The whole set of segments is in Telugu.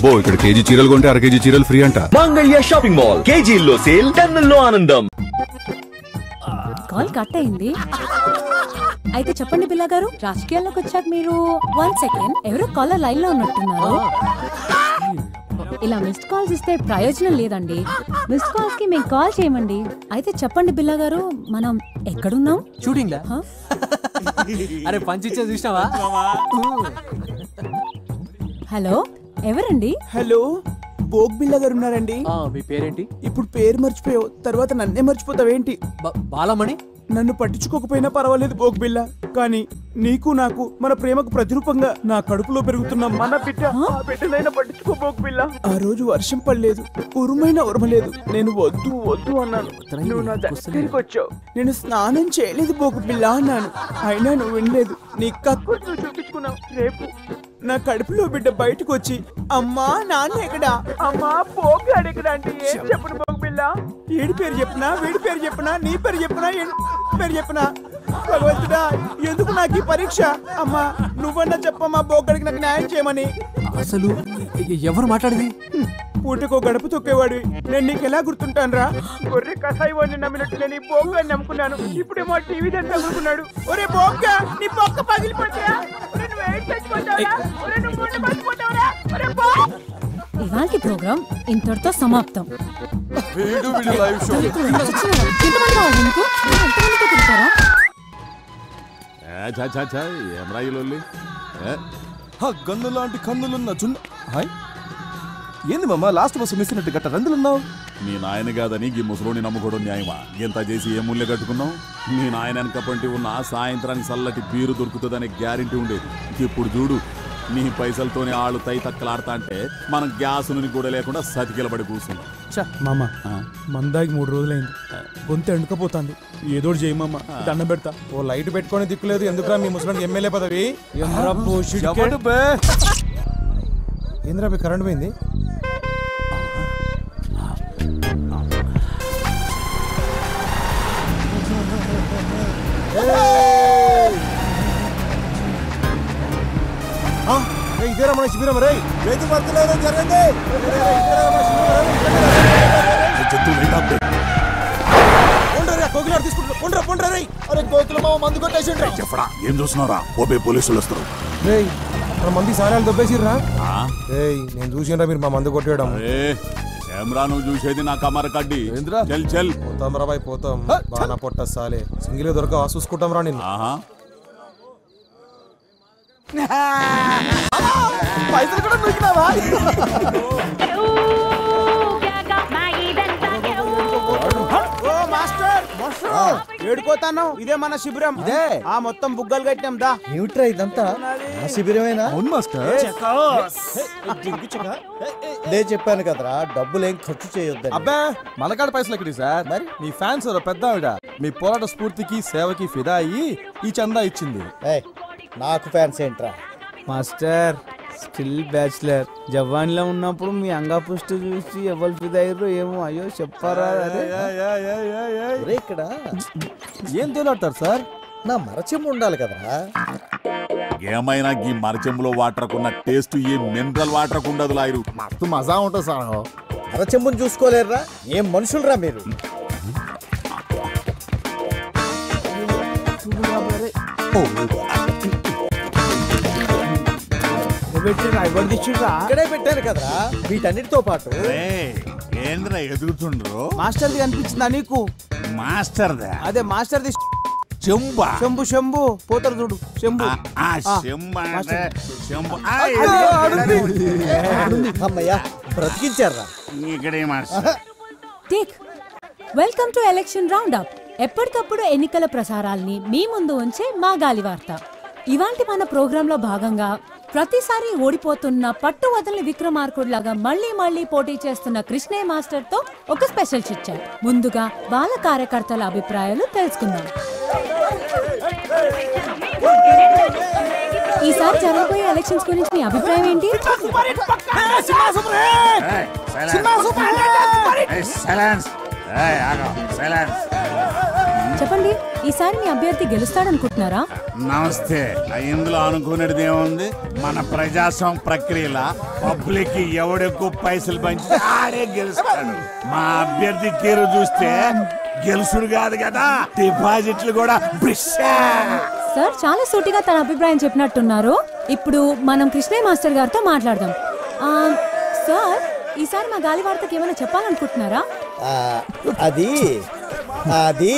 అబ్బో ఇక్కడ కేజీ చీరలు కొంటే అర కేజీ చీరలు ఫ్రీ అంట. మంగళ్య షాపింగ్ మాల్, కేజీల్లో సేల్, టన్నుల్లో ఆనందం. కాల్ కట్ అయింది. అయితే చెప్పండి బిల్లా గారు, రాజకీయాల్లోకి వచ్చాక మీరు 1 సెకండ్ ఎవరో కాలర్ లైన్ లో ఉన్నట్టున్నారు. ఇలా మిస్డ్ కాల్స్ ఇస్తే ప్రయోజనం లేదండి. మిస్డ్ కాల్స్ కి మేము కాల్ చేయమండి. అయితే చెప్పండి బిల్లా గారు, మనం ఎక్కడున్నాం? షూటింగ్ లా? అరే పంచిచ్చా చూసినావా? హలో, ఎవరండి? హలో, బోగ్ బిల్లా గారు ఉన్నారండి. మీ పేరేంటి? ఇప్పుడు పేరు మర్చిపోయావు, తర్వాత నన్నే మర్చిపోతావేంటి? బాలమణి. నన్ను పట్టించుకోకపోయినా పర్వాలేదు బోగ్ బిల్లా, కానీ నీకు నాకు మన ప్రేమకు ప్రతిరూపంగా నా కడుపులో పెరుగుతున్న మన బిడ్డనైనా పట్టించుకో బోగ్ బిల్లా. ఆ రోజు వర్షం పడలేదు, ఉరుమైనా ఉరమలేదు. నేను వద్దు వద్దు అన్నాను, నువ్వు నా దగ్గరికి వచ్చావు. నేను స్నానం చేయలేదు బోగ్ బిల్లా అన్నాను, అయినా నువ్వు వినలేదు. నీ కక్కు నువ్వు చూపించుకున్నావు. రేపు నా కడుపులో బిడ్డ బయటకు వచ్చి అమ్మా నాన్న ఎక్కడా, అమ్మా పోగాడు ఎక్కడ అంటే ఏం చెప్పను బోగ్ బిల్లా? ఏడి పేరు చెప్పనా, వీడి పేరు చెప్పనా, నీ పేరు చెప్పనా, పేరు చెప్పనా? భగవంతుడా, ఎందుకు నాకు ఈ పరీక్ష? అమ్మా నువ్వన్నా చెప్పమ్మా బోగ్గడికి నాకు న్యాయం చేయమని. అసలు ఎవరు మాట్లాడేది? పూటకో గడప తొక్కేవాడు నేను నీకు ఎలా గుర్తుంటాను రా? గొర్రె కసాయి వాడిని నమ్మినట్టు నేను ఈ బోగ్గాని నమ్ముకున్నాను. ఇప్పుడేమో టీవీ దాన్ని తగులుకున్నాడు. ఒరే బోగ్గా, నీ బొక్క పగిలిపోతా. ఇవాల్టి ప్రోగ్రాం ఇంతటితో సమాప్తం. గన్ను లాంటి కన్నులున్న చున్న. హాయ్, ఏంది మామ లాస్ట్ బస్సు మిస్ అయినట్టు గట్ట రందులున్నావు? మీ నాయన కాదని ఈ ముసలోని నమ్ముకోవడం న్యాయమా? ఎంత చేసి ఏ ముళ్ళే కట్టుకున్నావు? మీ నాయన వెనకపంటి ఉన్న సాయంత్రానికి చల్లటి బీరు దొరుకుతుందనే గ్యారెంటీ ఉండేది. ఇప్పుడు చూడు, నీ పైసలతోనే ఆళ్ళు తై తక్కలాడతా అంటే మనం గ్యాస్ నుండి కూడా లేకుండా సతికిలబడి కూర్చున్నాం. మామ మందాకి 3 రోజులైంది, గొంతు ఎండుకపోతుంది. ఏదో చేయమమ్మ, దండం పెడతా. ఓ లైట్ పెట్టుకొని దిక్కులేదు, ఎందుకురా మీ ముసలానికి ఎమ్మెల్యే పదవి? ఏంద్రా మీ కరెంట్ పోయింది? ఇదేరా మన శిబిరం రే, రైతు భర్తలు జరిగింది. చెప్పడా, ఏం చూస్తున్నారా? ఓపే పోలీసులు వస్తారు. మన మంది సారాలు దొబ్బేసిర్రా? నేను చూసినరా మీరు మా మందు కొట్టేయడం? కెమెరా నువ్వు చూసేది నా కమర కడ్డి. చల్ చల్ పోతాం రా బాయ్, పోతాం. బాగా పొట్ట సాలే సింగిల్ దొరక చూసుకుంటాం రా నిన్ను. పైసలు కూడా దొరికినావా? ఏడుకోతాను, ఇదే మన శిబిరం. ఇదే ఆ మొత్తం బుగ్గలు కట్టినాం దా. ఏమిట్రా ఇదంతా? ఆ శిబిరమేనా? అవును మాస్టర్. నేను చెప్పాను కదరా, డబ్బులేం ఖర్చు చేయొద్దని. అబ్బా మనకాడ పైసలు ఎక్కడి సార్? మరి మీ ఫ్యాన్స్ పెద్ద ఆవిడ మీ పోరాట స్ఫూర్తికి సేవకి ఫిదా అయ్యి ఈ చందా ఇచ్చింది. నాకు ఫ్యాన్స్ ఏంట్రా? Master still bachelor. జవాన్లో ఉన్నప్పుడు మీ అంగా పుష్టి చూసి ఎవరు ఫిదయ్యారో ఏమో, అయ్యో చెప్పారా? ఇక్కడ ఏం తేలాడతారు సార్? నా మరచెంబు ఉండాలి కదరా. ఏమైనా ఈ మరచెంబులో వాటర్ కున్న టేస్ట్ ఏ మినరల్ వాటర్ ఉండదు లాయరు. మస్తు మజా ఉంటుంది సార్. మరచెంబుని చూసుకోలేరురా? ఏం మనుషులరా మీరు? ఇక్కడే పెట్టాను కదరా వీటన్నిటితో పాటు. ఏంద్రా ఎదుగుతుండ్రు? మాస్టర్ది కనిపించిందా నీకు? మాస్టర్ అదే మాస్టర్ది చెంబా. శంభు శంభు పోతారు చూడు, శంభు. అమ్మయ్యా బ్రతికించారా? Welcome to election round up. ఎప్పటికప్పుడు ఎన్నికల ప్రసారాల్ని మీ ముందు ఉంచే మా గాలి వార్త. ఇవాంటి మన ప్రోగ్రామ్ లో భాగంగా ప్రతిసారి ఓడిపోతున్న పట్టు వదలని విక్రమార్కుడిలాగా మళ్లీ పోటీ చేస్తున్న కృష్ణయ్య మాస్టర్ తో ఒక స్పెషల్ చిట్ చాట్. ముందుగా బాల కార్యకర్తల అభిప్రాయాలు తెలుసుకుందాం. ఈసారి జరగబోయే ఎలక్షన్స్ గురించి మీ అభిప్రాయం ఏంటి? చెప్పండి, ఈసారి మీ అభ్యర్థి గెలుస్తాడనుకుంటున్నారా? నమస్తే. ఇందులో అనుకునేది ఏముంది? మన ప్రజాస్వామ్య ప్రక్రియల పబ్లిక్ ఎవడెక్కువ పైసలు పంచి ఆడే గెలుస్తాడు. మా అభ్యర్థి తీరు చూస్తే గెలుసుడు కాదు కదా, డిపాజిట్లు కూడా సార్ చాలా సూటిగా తన అభిప్రాయం చెప్పినట్టున్నారు. ఇప్పుడు మనం కృష్ణయ్య మాస్టర్ గారితో మాట్లాడదాం. సార్, ఈసారి మా గాలి వార్తకి ఏమైనా చెప్పాలనుకుంటున్నారా? అది అది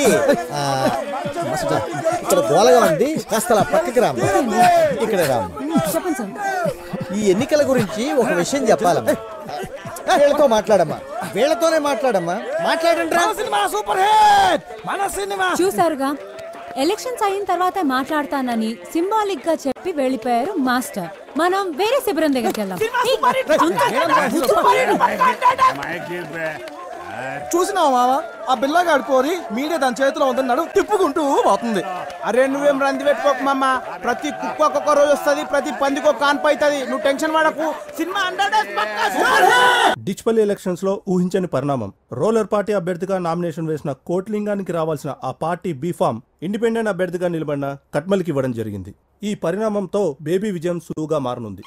ఇక్కడ గోలగా ఉంది, కాస్త అలా పక్కకి రాము. ఇక్కడ రాము. చెప్పండి సార్. ఈ ఎన్నికల గురించి ఒక విషయం చెప్పాలమ్మా. వీళ్ళతో మాట్లాడమ్మా, వీళ్ళతోనే మాట్లాడమ్మా. మాట్లాడండి. చూసారుగా, ఎలక్షన్స్ అయిన తర్వాత మాట్లాడతానని సింబాలిక్ గా చెప్పి వెళ్ళిపోయారు మాస్టర్. మనం వేరే శిబిరం దగ్గరికి వెళ్దాం. చూసినావా మావా, ఆ బిల్లగాడు కోరి మీడియా దాని చేతిలో ఉందన్నాడు, తిప్పుకుంటూ పోతుంది. అరే నువ్వేం రంది పెట్టుకోకు మామ. ప్రతి కుక్క ఒక్కొక్క రోజు వస్తుంది, ప్రతి పందికి ఒక కాన్పు అవుతుంది. నువ్వు టెన్షన్ పడకు. సినిమా డిచ్పల్లి ఎలక్షన్స్ లో ఊహించని పరిణామం. రోలర్ పార్టీ అభ్యర్థిగా నామినేషన్ వేసిన కోట్లింగానికి రావాల్సిన ఆ పార్టీ బీఫామ్ ఇండిపెండెంట్ అభ్యర్థిగా నిలబడిన కట్మల్కి ఇవ్వడం జరిగింది. ఈ పరిణామంతో బేబీ విజయం సులువుగా మారనుంది.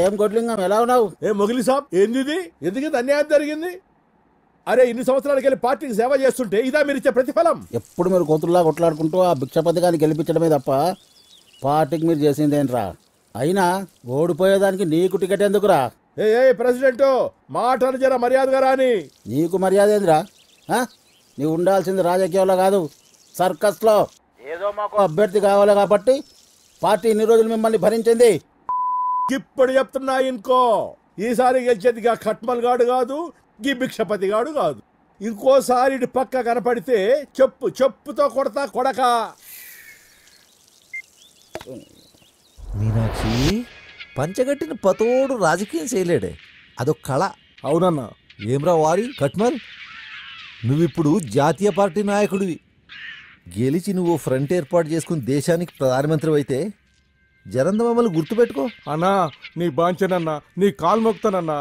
ఏం కొట్లింగం, ఎలా ఉన్నావు? ఏ మొగిలి సాబ్, ఏంది? ఎందుకు అన్యాయం జరిగింది? అరే ఇన్ని సంవత్సరాలకి వెళ్ళి పార్టీకి సేవ చేస్తుంటే ఇదా మీరు ఇచ్చే ప్రతిఫలం? ఎప్పుడు మీరు కోతుల్లా కొట్లాడుకుంటూ ఆ భిక్షపతి గారిని గెలిపించడమే తప్ప పార్టీకి మీరు చేసిందేంట్రా? అయినా ఓడిపోయేదానికి నీకు టికెట్ ఎందుకురా? ఏ ప్రెసిడెంట్, మాటలు జర మర్యాదగా రాని. నీకు మర్యాద ఏందిరా? నీవు ఉండాల్సింది రాజకీయాల్లో కాదు, సర్కస్లో. ఏదో మాకు అభ్యర్థి కావాలి కాబట్టి పార్టీ ఇన్ని రోజులు మిమ్మల్ని భరించింది. ఇప్పుడు చెప్తున్నా ఇంకో, ఈసారి గెలిచేదిగా కట్మల్ గాడు కాదు, గీ భిక్షపతి గాడు కాదు. ఇంకోసారి ఇటు పక్క కనపడితే చెప్పుతో కొడతా కొడక. మీనాక్షి, పంచగట్టిన పతోడు రాజకీయం చేయలేడే, అదొక కళ. అవునన్నా. ఏమ్రా వారి కట్మల్, నువ్విప్పుడు జాతీయ పార్టీ నాయకుడివి. గెలిచి నువ్వు ఫ్రంట్ ఏర్పాటు చేసుకుని దేశానికి ప్రధానమంత్రి అయితే జరంద మమ్మల్ని గుర్తుపెట్టుకో. అన్నా, నీ బాంచనన్నా, నీ కాలు మొక్తానన్నా.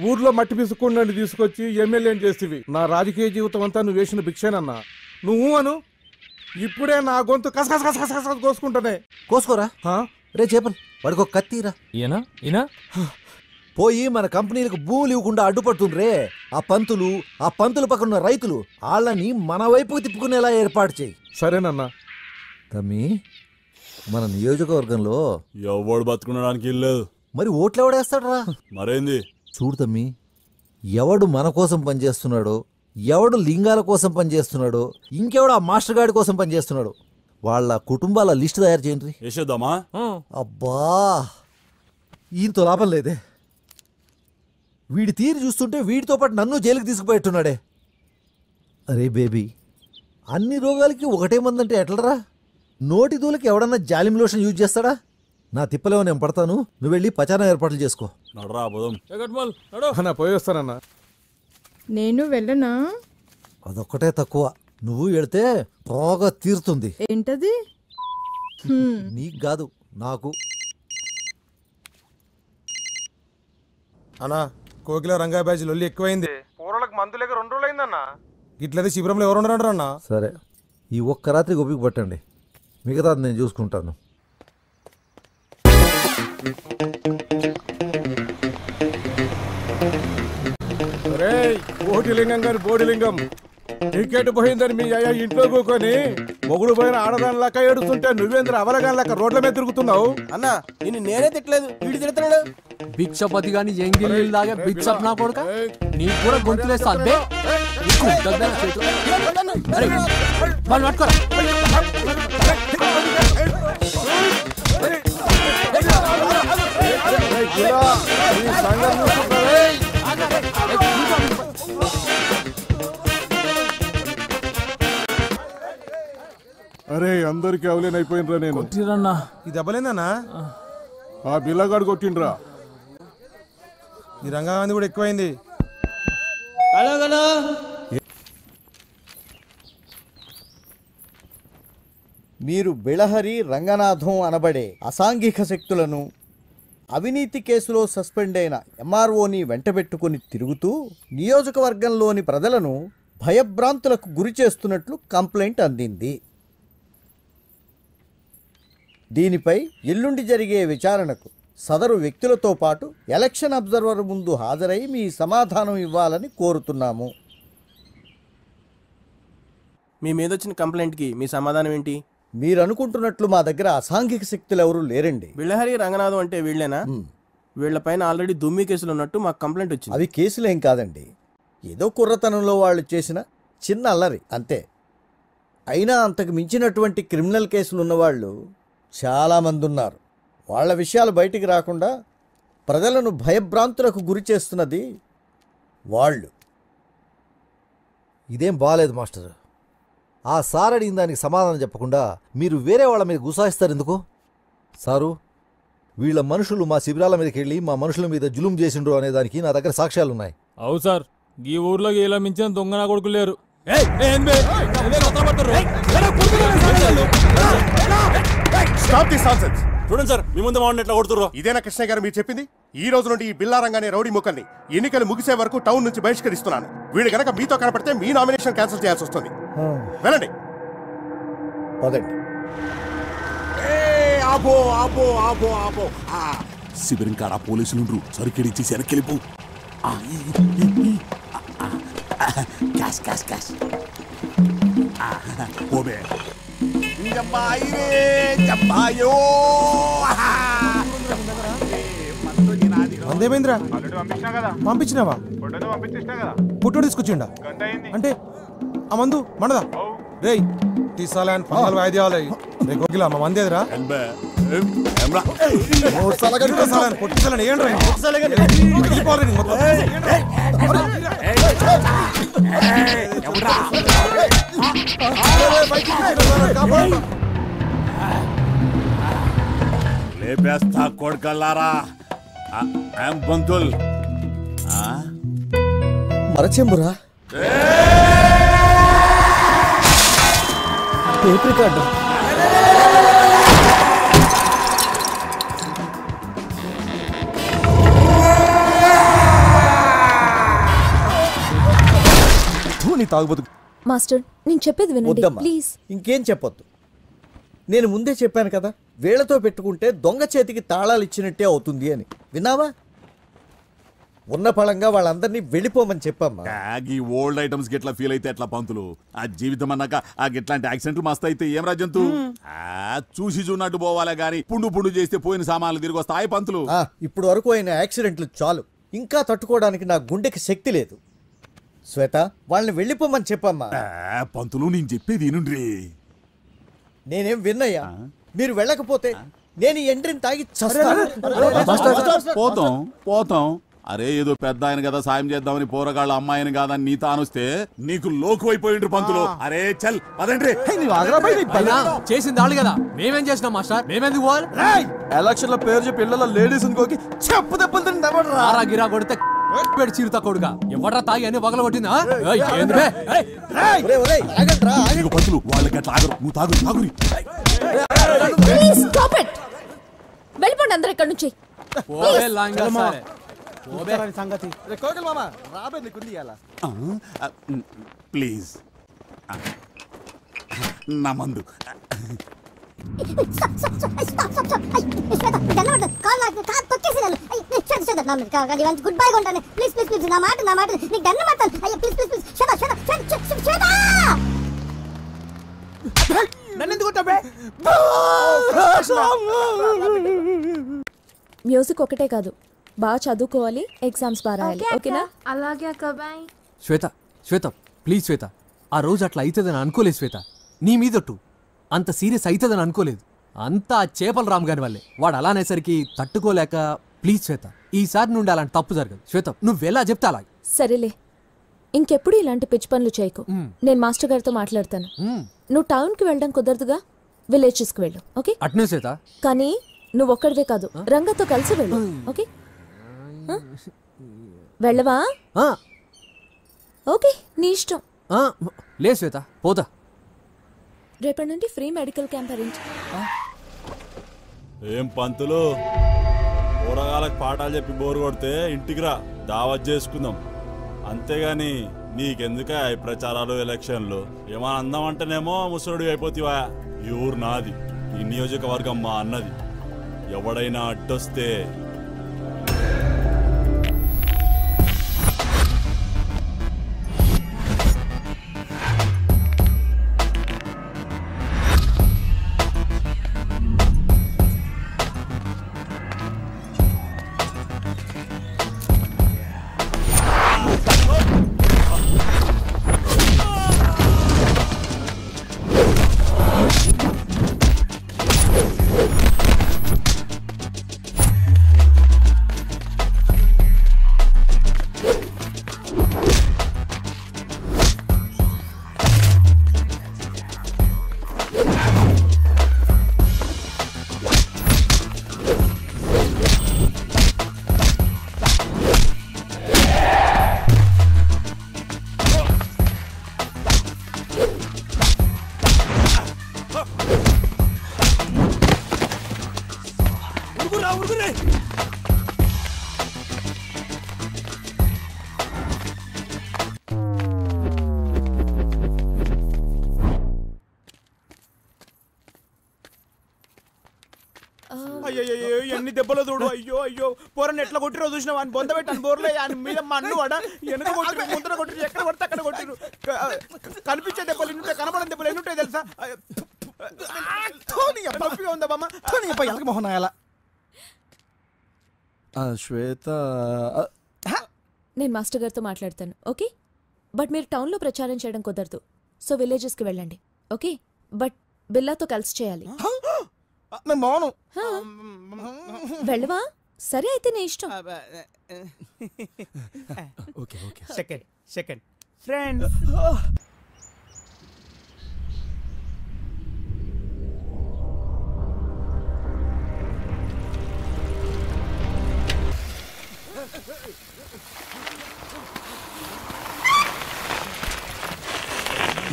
ఊర్లో మట్టి పిసుకుండా తీసుకొచ్చి ఎమ్మెల్యేని చేస్తేవి. నా రాజకీయ జీవితం అంతా నువ్వు వేసిన భిక్షేనన్నా. నువ్వు అను, ఇప్పుడే నా గొంతు కసకస కోసుకుంటానే. కోసుకోరా రే చేపలు, వాడికి ఒక కత్తిరా. ఈయన పోయి మన కంపెనీలకు భూములు ఇవ్వకుండా అడ్డుపడుతుండ్రే ఆ పంతులు పక్కన ఉన్న రైతులు, వాళ్ళని మన వైపుకు తిప్పుకునేలా ఏర్పాటు చేయి. సరేనన్నా. తమ్మి, మన నియోజకవర్గంలో ఎవడు బతుకునడానికి ఇల్లేదు, మరి ఓట్లు ఎవడేస్తాడరా? మరేంది చూడు తమ్మి, ఎవడు మన కోసం పనిచేస్తున్నాడో, ఎవడు లింగాల కోసం పనిచేస్తున్నాడో, ఇంకెవడు ఆ మాస్టర్ గాడి కోసం పనిచేస్తున్నాడు, వాళ్ళ కుటుంబాల లిస్టు తయారు చేయండి. వేసేద్దామా? అబ్బా, ఈయనతో లాభం లేదే. వీడి తీరు చూస్తుంటే వీడితో పాటు నన్ను జైలుకి తీసుకుపోయేట్టున్నాడే. అరే బేబీ, అన్ని రోగాలకి ఒకటే మందంటే ఎట్లరా? నోటి దూలకి ఎవడన్నా జాలిం లోషన్ యూజ్ చేస్తాడా? నా తిప్పలేమో నేను పడతాను, నువ్వు వెళ్ళి పచారం ఏర్పాట్లు చేసుకో. పోయి వస్తానన్నా. నేను వెళ్ళనా? అదొక్కటే తక్కువ, నువ్వు వెళితే బాగా తీరుతుంది. ఏంటది? నీకు కాదు, నాకు. అన్నా, కోకిల రంగా బ్యాచ్ లొల్లి ఎక్కువైంది. పూర్వలకు మందు లేక 2 రోజులు అయిందన్నా. ఇట్లయితే శిబిరంలో ఎవరు ఉండరు అన్నా. సరే, ఈ ఒక్క రాత్రి గొప్పకి పట్టండి, మిగతాది నేను చూసుకుంటాను. బోటిలింగం గారి బోడిలింగం, టికెట్ పోయిందని మీ అయ్యా ఇంట్లో కూకొని మొగుడు పోయిన ఆడదాని లెక్క ఏడుస్తుంటే నువ్వేంద్ర అవలగాని లెక్క రోడ్ల మీద తిరుగుతున్నావు. అన్నా, నిన్ను నేనే తిట్టలేదు, వీడి తిడుతున్నాడు. భిక్షపతి గాని ఎంగిల్ లాగా బిచ్చప్ నా కొడుక, నీకు కూడా గొంతులేస్తా. అరే అందరికి అవలేనైపోయినరా నేను. ఈ దెబ్బలేందన్నా? ఆ బిల్లగాడు కొట్టిండ్రా. ఈ రంగాంది కూడా ఎక్కువైంది. మీరు బిళహరి రంగనాథం అనబడే అసాంఘిక శక్తులను అవినీతి కేసులో సస్పెండ్ అయిన ఎంఆర్ఓని వెంటబెట్టుకుని తిరుగుతూ నియోజకవర్గంలోని ప్రజలను భయభ్రాంతులకు గురి చేస్తున్నట్లు కంప్లైంట్ అందింది. దీనిపై ఎల్లుండి జరిగే విచారణకు సదరు వ్యక్తులతో పాటు ఎలక్షన్ అబ్జర్వర్ ముందు హాజరై మీ సమాధానం ఇవ్వాలని కోరుతున్నాము. మీ మీద వచ్చిన కంప్లైంట్కి మీ సమాధానం ఏంటి? మీరు అనుకుంటున్నట్లు మా దగ్గర అసాంఘిక శక్తులు ఎవరూ లేరండి. బిళ్ళహరి రంగనాథం అంటే వీళ్ళేనా? వీళ్ళపైన ఆల్రెడీ దుమ్మి కేసులు ఉన్నట్టు మాకు కంప్లైంట్ వచ్చింది. అవి కేసులేం కాదండి, ఏదో కుర్రతనంలో వాళ్ళు చేసిన చిన్న అల్లరి అంతే. అయినా అంతకు మించినటువంటి క్రిమినల్ కేసులు ఉన్నవాళ్ళు చాలామంది ఉన్నారు. వాళ్ళ విషయాలు బయటికి రాకుండా ప్రజలను భయభ్రాంతులకు గురి చేస్తున్నది వాళ్ళు. ఇదేం బాగాలేదు మాస్టర్. ఆ సార్ అడిగిన దానికి సమాధానం చెప్పకుండా మీరు వేరే వాళ్ళ మీద గుసాయిస్తారు ఎందుకు? సారు, వీళ్ళ మనుషులు మా శిబిరాల మీదకి వెళ్ళి మా మనుషుల మీద జులుం చేసిండ్రు అనే దానికి నా దగ్గర సాక్ష్యాలున్నాయి. అవు సార్, ఈ ఊర్లో ఇలా మించిన దొంగ నా కొడుకు లేరు. చూడండి సార్, మీ ముందు ఎట్లా కొడుతుర్రో. ఇదేనా కృష్ణయ్య గారు మీరు చెప్పింది? ఈ రోజు నుండి ఈ బిల్లారంగానే రౌడీ ముక్కల్ని ఎన్నికలు ముగిసే వరకు టౌన్ నుంచి బహిష్కరిస్తున్నాను. వీళ్ళు గనక మీతో కనపడితే మీ నామినేషన్ క్యాన్సిల్ చేయాల్సి వస్తుంది. వెళ్ళండి. ఆపో ఆపో ఆపో ఆపో. శిబిరం కాడ పోలీసులు సరికెడిచ్చి వెనక్కిలిపు. Cash cash cash. పోబే అందేమేంద్రా పంపించినావా? పుట్టోడు తీసుకొచ్చిండా? అంటే ఆ మందు మనదా? రేయ్ తీసాలని పంగల్ వాయిద్యాలు రే గోగిలా మా మందేదిరా? లేపేస్తా కొడుకల్లారా. బంతుల్ మరచెంబురా, టేప్ రికార్డు. తాగుబోతు మాస్టర్, నేను చెప్పేది వినండి ప్లీజ్. ఇంకేం చెప్పొద్దు. నేను ముందే చెప్పాను కదా, వీళ్లతో పెట్టుకుంటే దొంగ చేతికి తాళాలు ఇచ్చినట్టే అవుతుంది అని. విన్నావా? ఉన్న పళంగా వాళ్ళందరినీ వెళ్ళిపోమని చెప్పమ్మా. ఈ ఓల్డ్ ఐటమ్స్ గిట్లా ఫీల్ అయితే ఎట్లా పంతులు? ఆ జీవితం అన్నాక ఆ గిట్లాంటి యాక్సిడెంట్లు మస్తు అయితే ఏం రాజంతు? చూసి చూన్నట్టు పోవాలే గాని పుండు పుండు చేస్తే పోయిన సామాన్లు తిరిగి వస్తాయి పంతులు. ఇప్పుడు వరకు అయిన యాక్సిడెంట్లు చాలు, ఇంకా తట్టుకోవడానికి నా గుండెకి శక్తి లేదు. శ్వేత, వాళ్ళని వెళ్ళిపోమని చెప్పమ్మా. పంతులు నేను చెప్పేది వినుండ్రి. నేనేం విన్నయ్యా, మీరు వెళ్ళకపోతే నేను ఎండ్రిని తాగి పోతాం పోతాం. అరే ఏదో పెద్ద ఆయన కదా సాయం చేద్దామని పోరగాళ్ళ అమ్మాయిని కాదని నీ తానొస్తే నీకు లోకు అయిపోయిండ్రు పంతులు. అరే చల్ పదండ్రి. చేసింది వాళ్ళు కదా, మేమేం చేసినాం మాస్టర్? మేమెందుకు పోవాలి? ఎలక్షన్ లో పేరు చెప్పి ఇళ్ళలో లేడీస్ ఇంకోకి చెప్పు దెబ్బలు గిరా కొడితే చీరుతా కొడుగా ఎవడ్రా తాగి అని వగల కొట్టిందా? పంతులు వాళ్ళకి అట్లా ఆగరు, నువ్వు తాగు తాగురి. వెళ్ళిపోండి అందరు ఇక్కడ నుంచి. ప్లీజ్ నా మందు. గుడ్ బై కొంటాను ప్లీజ్ ప్లీజ్ ప్లీజ్. నా మాట నీకు దండం మాట్లాడు. అయ్యో ప్లీజ్ ప్లీజ్ ప్లీజ్. మ్యూజిక్ ఒకటే కాదు, బాగా చదువుకోవాలి, ఎగ్జామ్స్ బాగా రాయాలి. ఓకేనా? అలాగే అక్క, బాయ్. శ్వేత శ్వేత ప్లీజ్ శ్వేత, ఆ రోజు అట్లా అవుతుందని అనుకోలేదు శ్వేత. నీ మీదొట్టు అంత సీరియస్ అవుతుందని అనుకోలేదు. అంతా చేపల రామ్ గారి వల్లే. వాడు అలా అనేసరికి తట్టుకోలేక. ప్లీజ్ శ్వేత, ఈసారి నుండి అలాంటి తప్పు జరగదు. శ్వేత నువ్వెలా చెప్తా అలాగే. సరేలే, ఇంకెప్పుడు ఇలాంటి పిచ్చి పనులు చేయకు. నేను మాస్టర్ గారితో మాట్లాడతాను. నువ్వు టౌన్కి వెళ్ళడం కుదరదుగా, విలేజెస్కి వెళ్ళు. ఓకే? అట్నే శ్వేత. కానీ నువ్వు ఒక్కడివే కాదు, రంగతో కలిసి వెళ్ళు. ఓకే? వెళ్ళవా? ఓకే, నీ ఇష్టం. లే శ్వేత, పోతా. రేపటి నుండి ఫ్రీ మెడికల్ క్యాంప్ అరేంజ్. ఏం పంతులు కూరగాయలకు పాఠాలు చెప్పి బోరు కొడితే ఇంటికి రా, దావత్ చేసుకుందాం. అంతేగాని నీకెందుక ఈ ప్రచారాలు ఎలక్షన్లు? ఏమన్నా అందామంటేనేమో ముసలుడి అయిపోతావా? ఈ ఊరు నాది, ఈ నియోజకవర్గం మా అన్నది. ఎవడైనా అడ్డొస్తే అయ్యో ఎన్ని దెబ్బలు చూడు. అయ్యో అయ్యో పోరని ఎట్లా కొట్టిరో చూసినావు. అని బొంద పెట్టాను బోర్లే అని మీద మన్ను వాడ వెనక కొట్టిరు, ముందర కొట్టిరు, ఎక్కడ కొడితే అక్కడ కొట్టిరు. కనిపించే దెబ్బలు ఎన్ని ఉంటాయి, కనపడని దెబ్బలు ఎన్ని ఉంటాయి తెలుసా? నొప్పిగా ఉందా బామ్మ? మొహన్ అలా శ్వేత, నేను మాస్టర్ గారితో మాట్లాడతాను, ఓకే? బట్ మీరు టౌన్లో ప్రచారం చేయడం కుదరదు, సో విలేజెస్కి వెళ్ళండి, ఓకే? బట్ బిల్లాతో కలిసి చేయాలి. వెళ్ళవా? సరే అయితే నీ ఇష్టం. Second friends.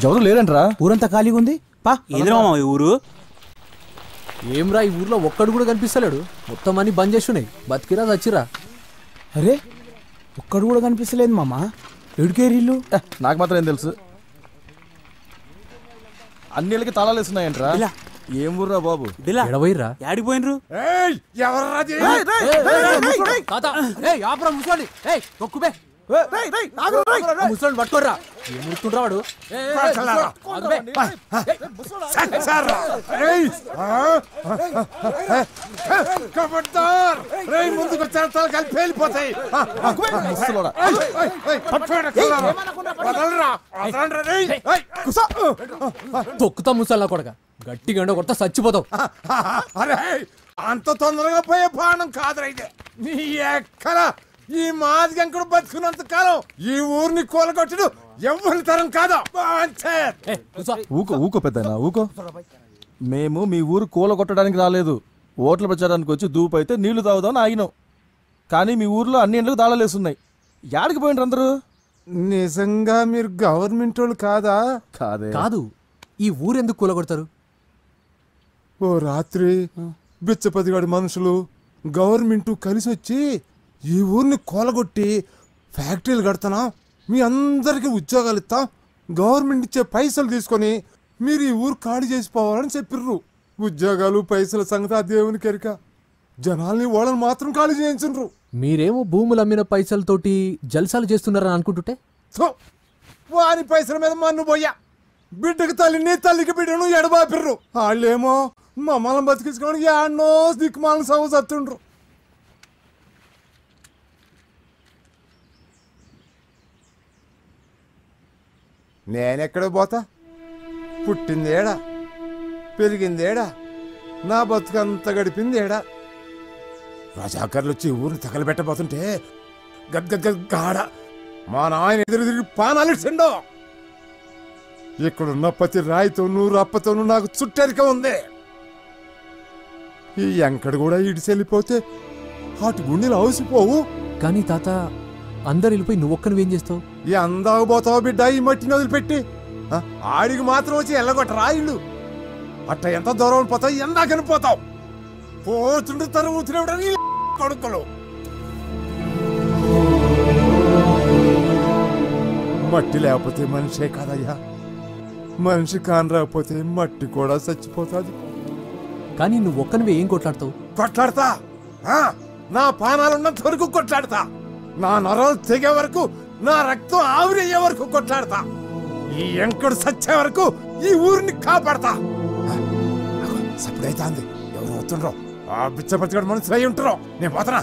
ఎవరు లేరంట్రా, ఊరంతా ఖాళీగా ఉంది. పా ఏదిరా మామ ఈ ఊరు? ఏమ్రా ఈ ఊర్లో ఒక్కడు కూడా కనిపిస్తలేడు. మొత్తం అన్ని బంద్ చేస్తున్నాయి. బతికిరా చచ్చిరా? అరే ఒక్కడు కూడా కనిపిస్తలేదు మామ. ఎడుకేరీళ్ళు నాకు మాత్రం ఏం తెలుసు. అన్నిళ్ళకి తాళాలు వేస్తున్నాయంట్రా. ఏం ఊర్రా బాబు? ఎడవైర్రా? యాడిపోయినరు? ముసలి పట్టుకోర్రా. ఏముడుతుండ్రా వాడు? ముందుకు కలిపి వెళ్ళిపోతాయి. తొక్కుతా ముసల్లా కొడక. గట్టిగా ఎండ కొడతా చచ్చిపోతావు. అరే అంత తొందరగా పోయే బాణం కాదురైతే. నీ ఎక్కడ ఈ మాదిగంకుడు బతుకున్నంత కాలం ఈ ఊరిని కూలగొట్టడు ఎవరి తరం కాదు. ఊకో పెద్ద ఊకో. మేము మీ ఊరు కూలగొట్టడానికి రాలేదు, ఓట్ల ప్రచారానికి వచ్చి దూపైతే నీళ్లు తాగుదామని ఆగినాం. కానీ మీ ఊర్లో అన్ని ఇండ్లకు తాళాలేస్తున్నాయి. యాడికి పోయినరు అందరూ? నిజంగా మీరు గవర్నమెంట్ వాళ్ళు కాదా? కాదు. ఈ ఊరెందుకు కూలగొడతారు? ఓ రాత్రి బిచ్చపతిగాడి మనుషులు గవర్నమెంట్ కలిసి వచ్చి ఈ ఊరిని కూలగొట్టి ఫ్యాక్టరీలు కడతానా, మీ అందరికీ ఉద్యోగాలు ఇస్తాం, గవర్నమెంట్ ఇచ్చే పైసలు తీసుకొని మీరు ఈ ఊరు ఖాళీ చేసిపోవాలని చెప్పిర్రు. ఉద్యోగాలు పైసల సంగతి ఆ దేవునికి ఎరిక. జనాల్ని వాళ్ళని మాత్రం ఖాళీ చేయించు. మీరేమో భూములు అమ్మిన పైసలతోటి జల్సాలు చేస్తున్నారని అనుకుంటుంటే వాని పైసల మీద మన్ను పోయా. బిడ్డకి తల్లిని, తల్లికి బిడ్డను ఎడబాపిర్రు. వాళ్ళేమో మమ్మల్ని బతికించుకోవడానికి ఎన్నో దిక్కుమాలను సవ చత్తుండ్రు. నేనెక్కడ పోతా? పుట్టిందేడా, పెరిగిందేడా, నా బతుకంతా గడిపిందేడా. రజాకర్లు వచ్చి ఊరిని తగలబెట్టబోతుంటే గద్గద్గాడ మా నాయన ఎదురు తిరిగి పానాలిసిండో. ఇక్కడున్న ప్రతి రాయితోనూ రప్పతోనూ నాకు చుట్టరిక ఉంది. ఈ ఎంకడు కూడా ఇడిచెళ్ళిపోతే అటు గుండెలు అవసిపోవు. కానీ తాత, అందరు వెళ్ళిపోయి నువ్వొక్కనివేం చేస్తావు? ఈ అందాకు పోతావు బిడ్డ ఈ మట్టిని వదిలిపెట్టి. ఆడికి మాత్రం వచ్చి ఎల్లగొట్టరా ఇల్లు. అట్ట ఎంత దూరం పోతావు, ఎందాకని పోతావు. పోతుండే తరువుతున్నా కొడుకులు. మట్టి లేకపోతే మనిషే కాదయ్యా. మనిషి కాని రాకపోతే మట్టి కూడా చచ్చిపోతాది. కానీ నువ్వు ఒక్కనివే ఏం కొట్లాడతావు? కొట్లాడతా, నా పానాలున్నంత వరకు కొట్లాడతా, నా నరాలు తెగే వరకు, నా రక్తం ఆవిరయ్యే వరకు కొట్లాడతా, ఈ ఎంకడు సచ్చే వరకు ఈ ఊరిని కాపాడతా. సప్పుడైతే ఎవరు అవుతుండ్రో ఆ బిచ్చపతిగాడు మనసు అయి ఉంటారో. నేను పోతున్నా.